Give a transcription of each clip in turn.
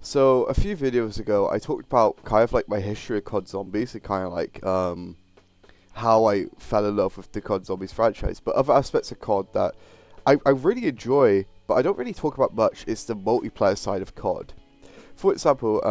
So a few videos ago, I talked about kind of like my history of COD Zombies and kind of like how I fell in love with the COD Zombies franchise. But other aspects of COD that I really enjoy, but I don't really talk about much, is the multiplayer side of COD. For example,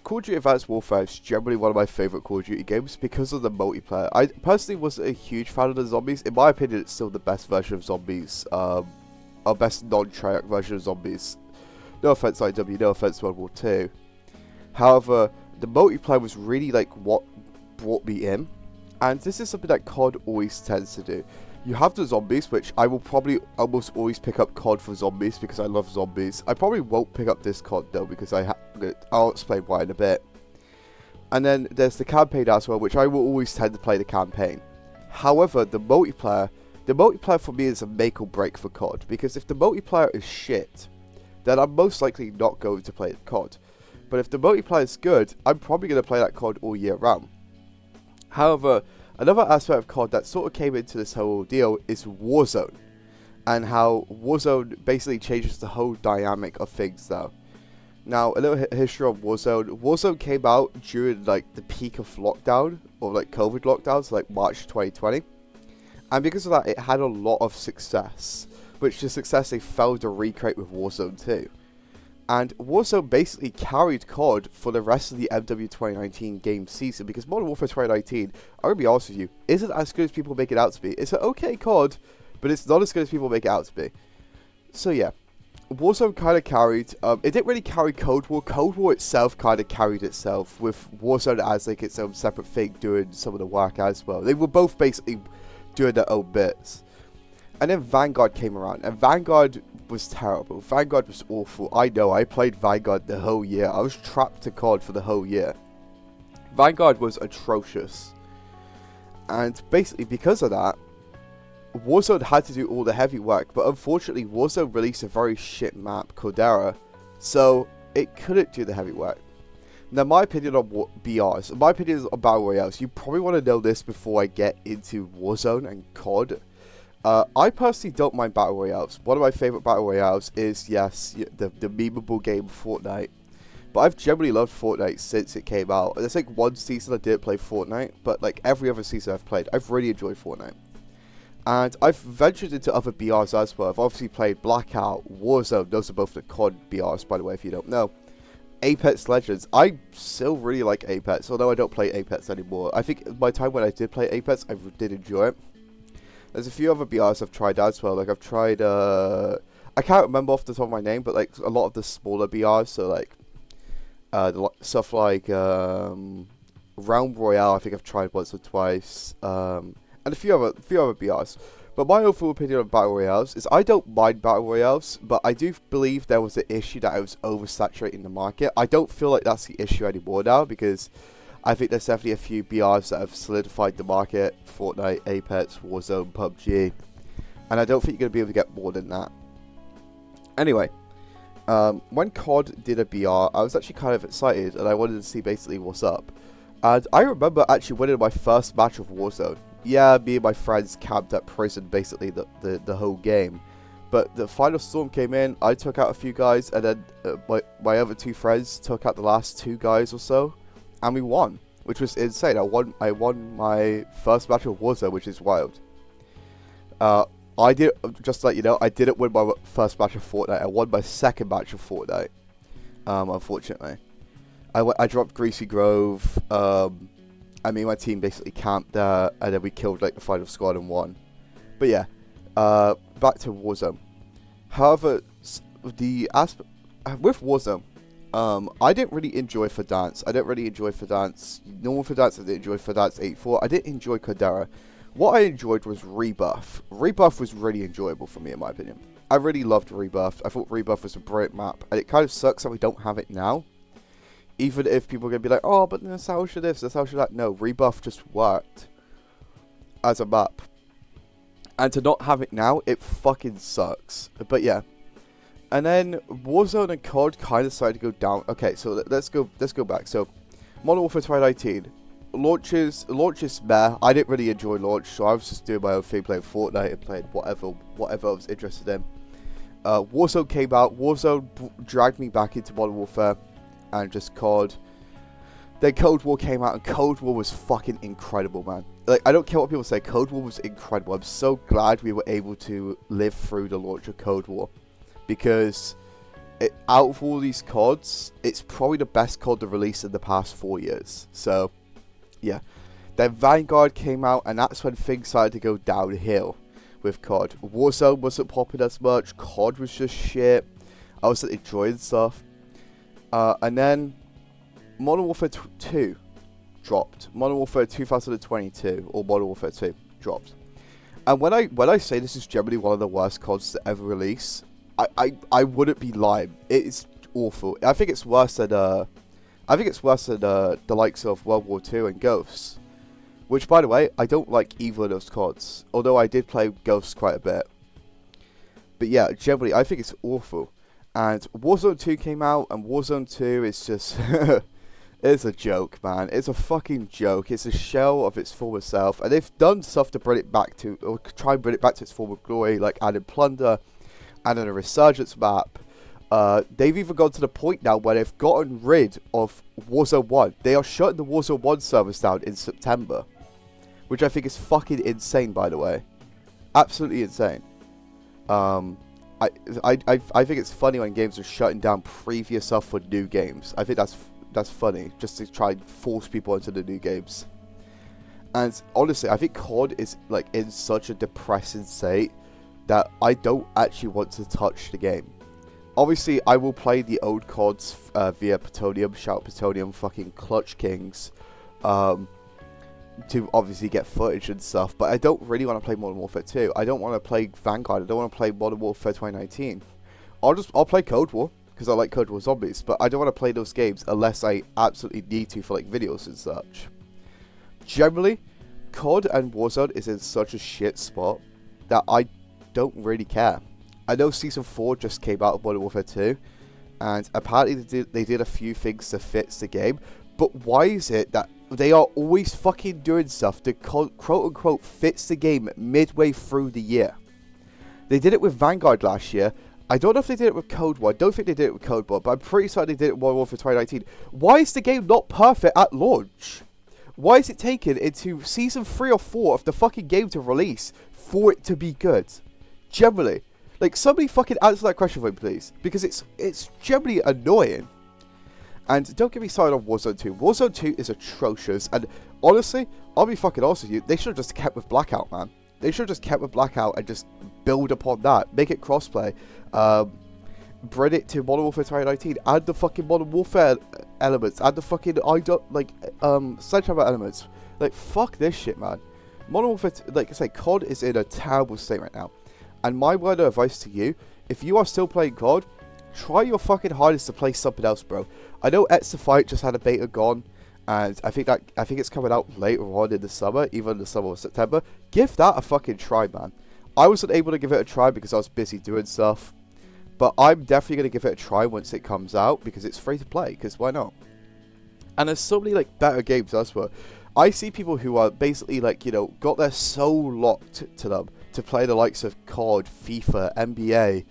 Call of Duty Advanced Warfare is generally one of my favourite Call of Duty games because of the multiplayer. I personally wasn't a huge fan of the zombies. In my opinion, it's still the best version of zombies, our best non-Treyarch version of zombies. No offense, IW, no offense, World War II. However, the multiplayer was really like what brought me in, and this is something that COD always tends to do. You have the zombies, which I will probably almost always pick up COD for zombies because I love zombies. I probably won't pick up this COD though because I'll explain why in a bit. And then there's the campaign as well, which I will always tend to play the campaign. However, the multiplayer for me is a make or break for COD, because if the multiplayer is shit, then I'm most likely not going to play the COD. But if the multiplayer is good, I'm probably going to play that COD all year round. However, another aspect of COD that sort of came into this whole deal is Warzone, and how Warzone basically changes the whole dynamic of things though. Now, a little history on Warzone. Warzone came out during like the peak of lockdown, or like COVID lockdowns, like March 2020. And because of that, it had a lot of success, which the success they failed to recreate with Warzone 2. And Warzone basically carried COD for the rest of the MW 2019 game season, because Modern Warfare 2019, I'm going to be honest with you, isn't as good as people make it out to be. It's an okay COD, but it's not as good as people make it out to be. So yeah, Warzone kind of carried, it didn't really carry Cold War. Cold War itself kind of carried itself, with Warzone as like its own separate thing doing some of the work as well. They were both basically doing their own bits. And then Vanguard came around, and Vanguard was terrible. Vanguard was awful. I know, I played Vanguard the whole year. I was trapped to COD for the whole year. Vanguard was atrocious. And basically because of that, Warzone had to do all the heavy work, but unfortunately Warzone released a very shit map, Caldera, so it couldn't do the heavy work. Now, my opinion on BRs, my opinion on Battle Royales, you probably want to know this before I get into Warzone and COD. I personally don't mind Battle Royales. One of my favourite Battle Royales is, yes, the memeable game Fortnite. But I've generally loved Fortnite since it came out. There's like one season I didn't play Fortnite, but like every other season I've played, I've really enjoyed Fortnite. And I've ventured into other BRs as well. I've obviously played Blackout, Warzone, those are both the COD BRs, by the way, if you don't know. Apex Legends. I still really like Apex, although I don't play Apex anymore. I think my time when I did play Apex, I did enjoy it. There's a few other BRs I've tried as well. Like I've tried, I can't remember off the top of my name, but like a lot of the smaller BRs. So like, stuff like Realm Royale. I think I've tried once or twice, and a few other BRs. But my overall opinion on Battle Royales is I don't mind Battle Royales, but I do believe there was an issue that I was oversaturating the market. I don't feel like that's the issue anymore now, because I think there's definitely a few BRs that have solidified the market. Fortnite, Apex, Warzone, PUBG. And I don't think you're going to be able to get more than that. Anyway, when COD did a BR, I was actually kind of excited, and I wanted to see basically what's up. And I remember actually winning my first match of Warzone. Yeah, me and my friends camped at prison basically the whole game. But the final storm came in, I took out a few guys, and then my other two friends took out the last two guys or so. And we won, which was insane. I won my first match of Warzone, which is wild. I did, just to let you know, I didn't win my first match of Fortnite. I won my second match of Fortnite, unfortunately. I dropped Greasy Grove. I mean, my team basically camped there, and then we killed like the final squad and won. But yeah, back to Warzone. However, the aspect with Warzone, I didn't really enjoy Verdansk. I didn't really enjoy Verdansk. Normal Verdansk, I didn't enjoy Verdansk 8.4. I didn't enjoy Caldera. What I enjoyed was Rebuff. Rebuff was really enjoyable for me, in my opinion. I really loved Rebuff. I thought Rebuff was a brilliant map, and it kind of sucks that we don't have it now. Even if people are going to be like, oh, but nostalgia this, nostalgia that. No, Rebuff just worked as a map. And to not have it now, it fucking sucks. But yeah. And then Warzone and COD kind of started to go down. Okay, so let's go back. So Modern Warfare 2019 launches meh. I didn't really enjoy launch, so I was just doing my own thing, playing Fortnite and playing whatever I was interested in. Warzone came out. Warzone dragged me back into Modern Warfare. and just COD. Then Cold War came out, and Cold War was fucking incredible, man. Like, I don't care what people say, Cold War was incredible. I'm so glad we were able to live through the launch of Cold War, because out of all these CODs, it's probably the best COD to release in the past 4 years. So, yeah. Then Vanguard came out, and that's when things started to go downhill with COD. Warzone wasn't popping as much, COD was just shit. I wasn't enjoying stuff. And then Modern Warfare 2 dropped. Modern Warfare 2022, or Modern Warfare 2, dropped. And when I say this is generally one of the worst CODs to ever release, I wouldn't be lying. It's awful. I think it's worse than the likes of World War 2 and Ghosts. Which, by the way, I don't like either of those CODs. Although I did play Ghosts quite a bit. But yeah, generally, I think it's awful. And Warzone 2 came out, and Warzone 2 is just... it's a joke, man. It's a fucking joke. It's a shell of its former self. And they've done stuff to bring it back to... or try and bring it back to its former glory, like adding plunder, adding a resurgence map. They've even gone to the point now where they've gotten rid of Warzone 1. They are shutting the Warzone 1 servers down in September. Which I think is fucking insane, by the way. Absolutely insane. I think it's funny when games are shutting down previous stuff for new games. I think that's funny, just to try and force people into the new games. And honestly, I think COD is like in such a depressing state that I don't actually want to touch the game. Obviously, I will play the old CODs via Plutonium, shout Plutonium, fucking Clutch Kings, to obviously get footage and stuff, but I don't really want to play Modern Warfare 2. I don't want to play Vanguard. I don't want to play Modern Warfare 2019. I'll play Cold War, because I like Cold War Zombies, but I don't want to play those games unless I absolutely need to for like videos and such. Generally, COD and Warzone is in such a shit spot that I don't really care. I know Season 4 just came out of Modern Warfare 2, and apparently they did a few things to fix the game, but why is it that they are always fucking doing stuff to quote-unquote fix the game midway through the year? They did it with Vanguard last year. I don't know if they did it with Cold War. I don't think they did it with Cold War, but I'm pretty certain they did it with Modern Warfare 2019. Why is the game not perfect at launch? Why is it taken into Season 3 or 4 of the fucking game to release for it to be good? Generally. Like, somebody fucking answer that question for me, please. Because it's generally annoying. And don't get me started on Warzone 2. Warzone 2 is atrocious. And honestly, I'll be fucking honest with you, they should have just kept with Blackout, man. They should have just kept with Blackout and just build upon that. Make it crossplay. Bring it to Modern Warfare 2019. Add the fucking Modern Warfare elements. Add the fucking Sledgehammer elements. Like, fuck this shit, man. Modern Warfare, like I say, COD is in a terrible state right now. And my word of advice to you, if you are still playing COD, try your fucking hardest to play something else, bro. I know Extra Fight just had a beta gone, and I think it's coming out later on in the summer, even in the summer of September. Give that a fucking try, man. I wasn't able to give it a try because I was busy doing stuff, but I'm definitely going to give it a try once it comes out, because it's free to play, because why not? And there's so many, like, better games elsewhere. I see people who are basically, like, you know, got their soul locked to them to play the likes of COD, FIFA, NBA,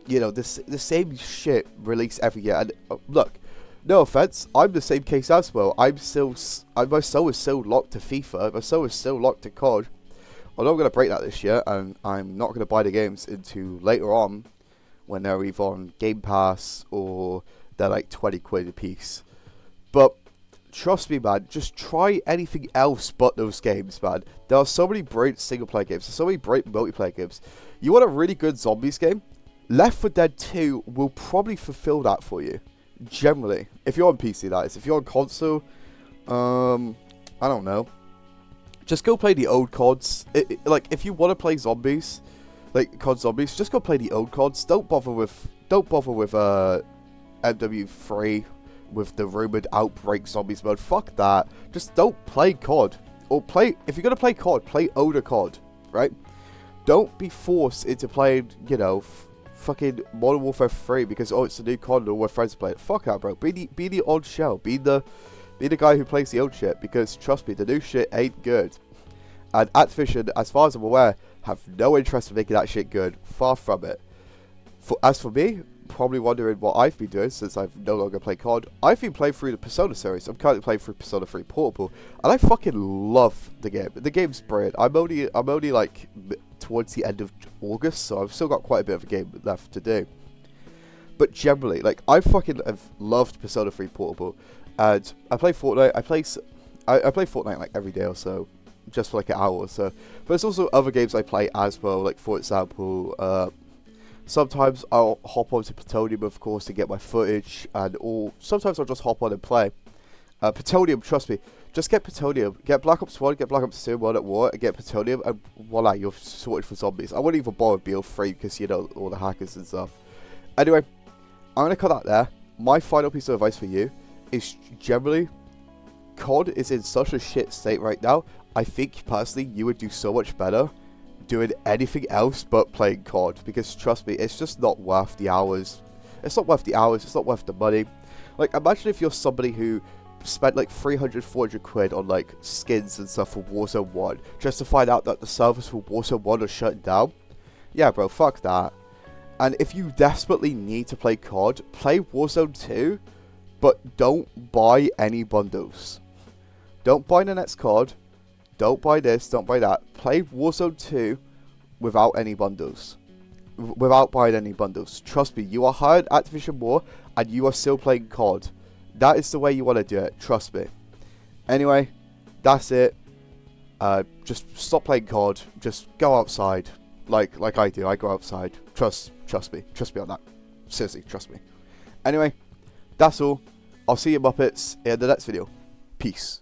you know, the same shit released every year. And look, no offense, I'm the same case as well. My soul is still locked to FIFA. My soul is still locked to COD. I'm not going to break that this year, and I'm not going to buy the games into later on when they're either on Game Pass or they're like 20 quid a piece. But trust me, man, just try anything else but those games, man. There are so many brilliant single-player games. There's so many brilliant multiplayer games. You want a really good zombies game? Left 4 Dead 2 will probably fulfill that for you. Generally. If you're on PC, that is. If you're on console, I don't know. Just go play the old CODs. Like, if you want to play zombies, like COD Zombies, just go play the old CODs. Don't bother with MW3 with the rumored Outbreak Zombies mode. Fuck that. Just don't play COD. Or if you're going to play COD, play older COD, right? Don't be forced into playing, you know, fucking Modern Warfare 3 because, oh, it's a new COD and all my friends play it. Fuck that, bro. Be the old shell. Be the guy who plays the old shit, because trust me, the new shit ain't good. And Activision, as far as I'm aware, have no interest in making that shit good. Far from it. As for me, probably wondering what I've been doing since I've no longer played COD. I've been playing through the Persona series. I'm currently playing through Persona 3 Portable, and I fucking love the game. The game's brilliant. I'm only like towards the end of August, so I've still got quite a bit of a game left to do. But generally, like, I fucking have loved Persona 3 Portable, and I play Fortnite. I play Fortnite like every day or so, just for like an hour or so. But there's also other games I play as well, like for example, sometimes I'll hop onto Plutonium, of course, to get my footage, or sometimes I'll just hop on and play. Plutonium, trust me, just get Plutonium, get Black Ops 1, get Black Ops 2, World at War, and get Plutonium, and voila, you're sorted for zombies. I wouldn't even bother BO3 because, you know, all the hackers and stuff. Anyway, I'm going to cut that there. My final piece of advice for you is generally, COD is in such a shit state right now. I think, personally, you would do so much better doing anything else but playing COD, because trust me, it's just not worth the hours. It's not worth the hours, it's not worth the money. Like, imagine if you're somebody who spent like 300, 400 quid on like skins and stuff for Warzone 1 just to find out that the servers for Warzone 1 are shut down. Yeah, bro, fuck that. And if you desperately need to play COD, play Warzone 2, but don't buy any bundles. Don't buy the next COD. Don't buy this, don't buy that. Play Warzone 2 without any bundles. Without buying any bundles. Trust me, you are hired Activision more, and you are still playing COD. That is the way you want to do it, trust me. Anyway, that's it. Just stop playing COD. Just go outside. Like I do, I go outside. Trust me on that. Seriously, trust me. Anyway, that's all. I'll see you Muppets in the next video. Peace.